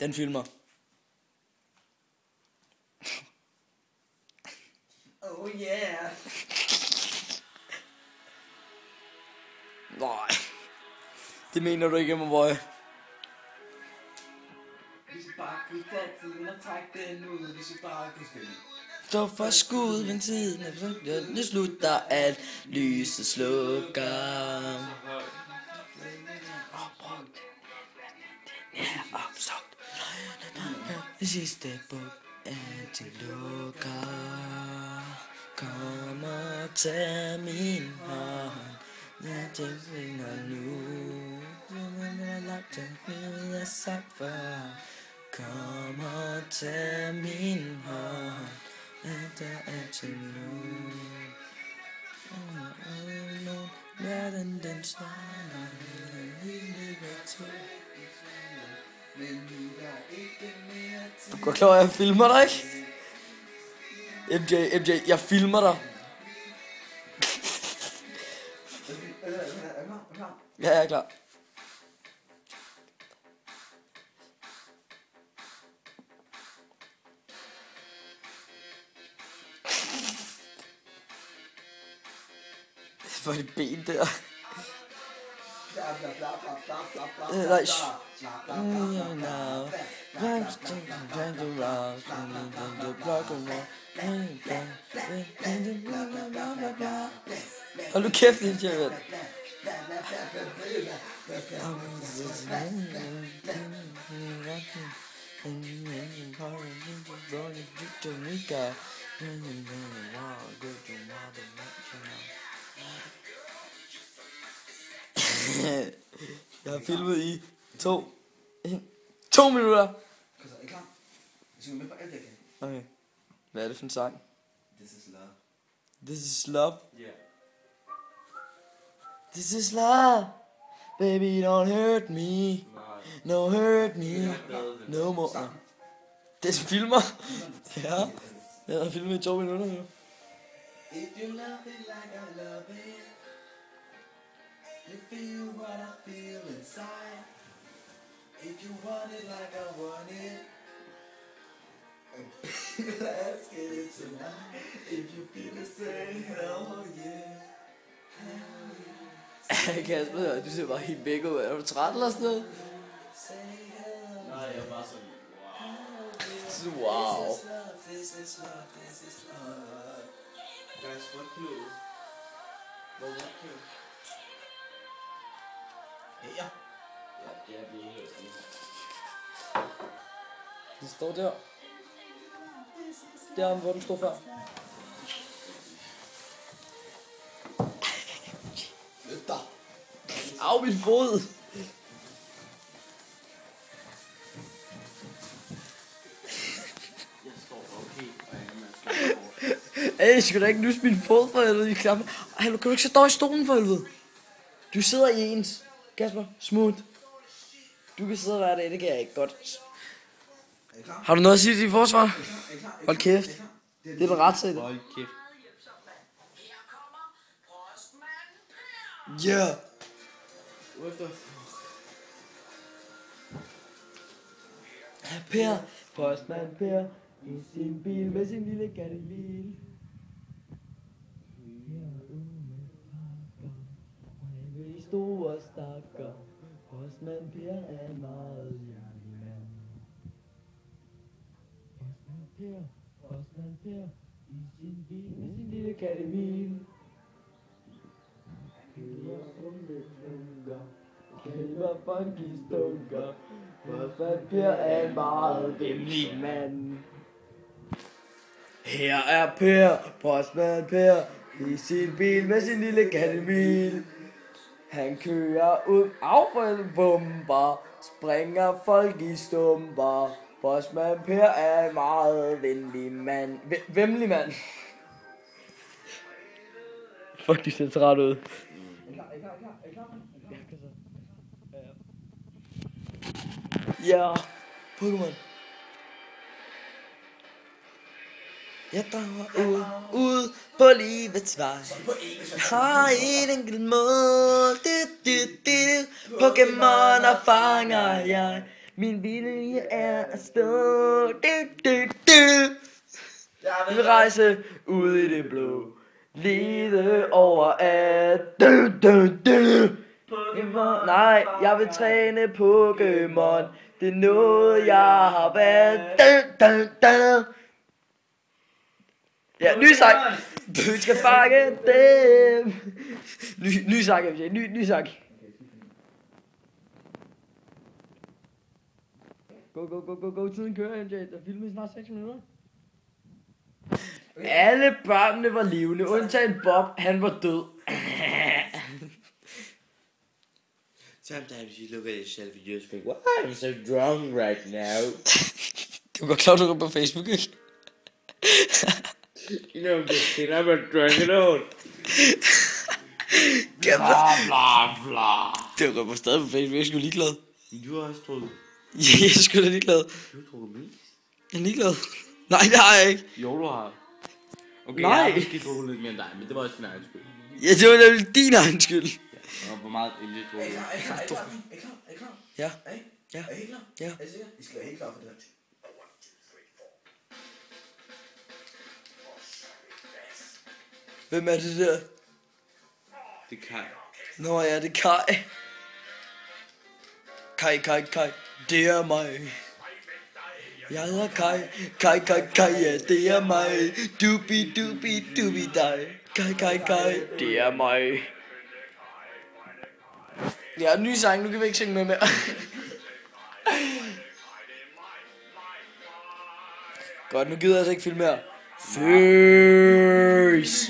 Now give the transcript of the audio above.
Den filmer. Oh yeah. Nej. Det mener du ikke, Boy. Vi skal bare kunne tage tiden og trække den ud. Vi skal bare kunne spille. Så for skud, men tiden er så nu slutter alt. Lyset slukker. Opsagt. Det sidste buk er til lukker. Kom og tag min hånd. Jeg tænker nu. Jeg har lagt det ned, jeg sagt før. Kom og tag min hånd. Der er til nu. Verden den starter. Vi ligger til. Du går klar, jeg filmer dig, ikke? MJ, jeg filmer dig. Ja, jeg er klar. Det var det ben der. Nej. Hold nu kæft, din tjævel. Jeg har filmet i 2 minutter. Er I klar? Vi skal med på alt det igen. Okay. Hvad er det for en sang? This is love. This is love. Yeah. This is love. Baby, don't hurt me. No hurt me. No more. Det er filmer. Ja. Jeg har filmet i 2 minutter nu. If you love it like I love it, you feel what I feel inside. If you want it like I want it, let's get it tonight. If you feel the same, hell yeah. Kasper, du ser bare helt væk ud. Er du træt eller sådan noget? Nej, jeg er bare sådan, Wow. This is love, this is love. guys, what clue? What clue? Ja. Ja, det er blevet hørt. Den står der. Der, hvor den stod før. Flyt dig. Au, min fod. Jeg står okay, og jeg er med at Ej, skal du ikke nusse min fod for helvede i klammer? Ej, kan du ikke sætte dig i stolen for helvede? Du sidder i ens. Kasper, smooth. Du kan sidde hver dag, det kan jeg ikke godt. Er I klar? Har du noget at sige til dit forsvar? Er I klar? Hold kæft. Det er en retssag. Hold kæft. Yeah. What the fuck? Per, postmand Per, i sin bil med sin lille kattebil. Vi store stakker, postmand Per er en meget hjerlig mand. Postmand Per, i sin bil med sin lille kattebil. Køber runde klunker, køber funky stunker. Postmand Per er en meget venlig mand. Her er Per, postmand Per, i sin bil med sin lille kattemil. Han kører ud affaldsbomber, springer folk i stumper. Postmand Per er en meget venlig mand. Vemmelig mand. Fuck, de ser træt ud. Ja, Pokémon. Jeg drager ud på livets vej. Har et enkelt mål. Pokémoner fanger jeg. Min vilje er at stå. Vi vil rejse ud i det blå. Lede over at nej, jeg vil træne Pokémon. Det er noget jeg har været. Ja, ny sang. Du skal fange dem. Ny sang, MJ. Ny sang. Go. Tiden kører, MJ. Der filmer snart 6 minutter. Alle børnene var levende, undtagen Bob. Han var død. Sometimes you look at yourself and you just think, why I'm so drunk right now? Du kan klart du på Facebook, ikke? You know, I'm just kidding, I'm not drunk at all. Blah. Det var på stadig på Facebook, jeg skulle ligeglad. Du har også drukket. Jeg skulle da ligeglad. Du har drukket mest. Jeg er ligeglad. Nej, det har jeg ikke. Jo, du har. Okay, Nej. jeg har måske drukket lidt mere end dig, men det var også din egen skyld. Ja, det var nemlig din egen skyld. Og hvor meget el du drukket. Er I klar? Er I klar? Ja. Er I? Ja. Er I klar? Ja. Er I sikre? I skal være helt klar for det her. Hvem er det der? Det kan jeg. Nå ja, det er Kai. Kai. Det er mig. Jeg hedder Kai. Kai, ja, det er mig. Dubi dig. Kai, det er mig. Ja, ny sang, nu kan vi ikke synge med mere. Godt, nu gider jeg altså ikke filme mere. Føs.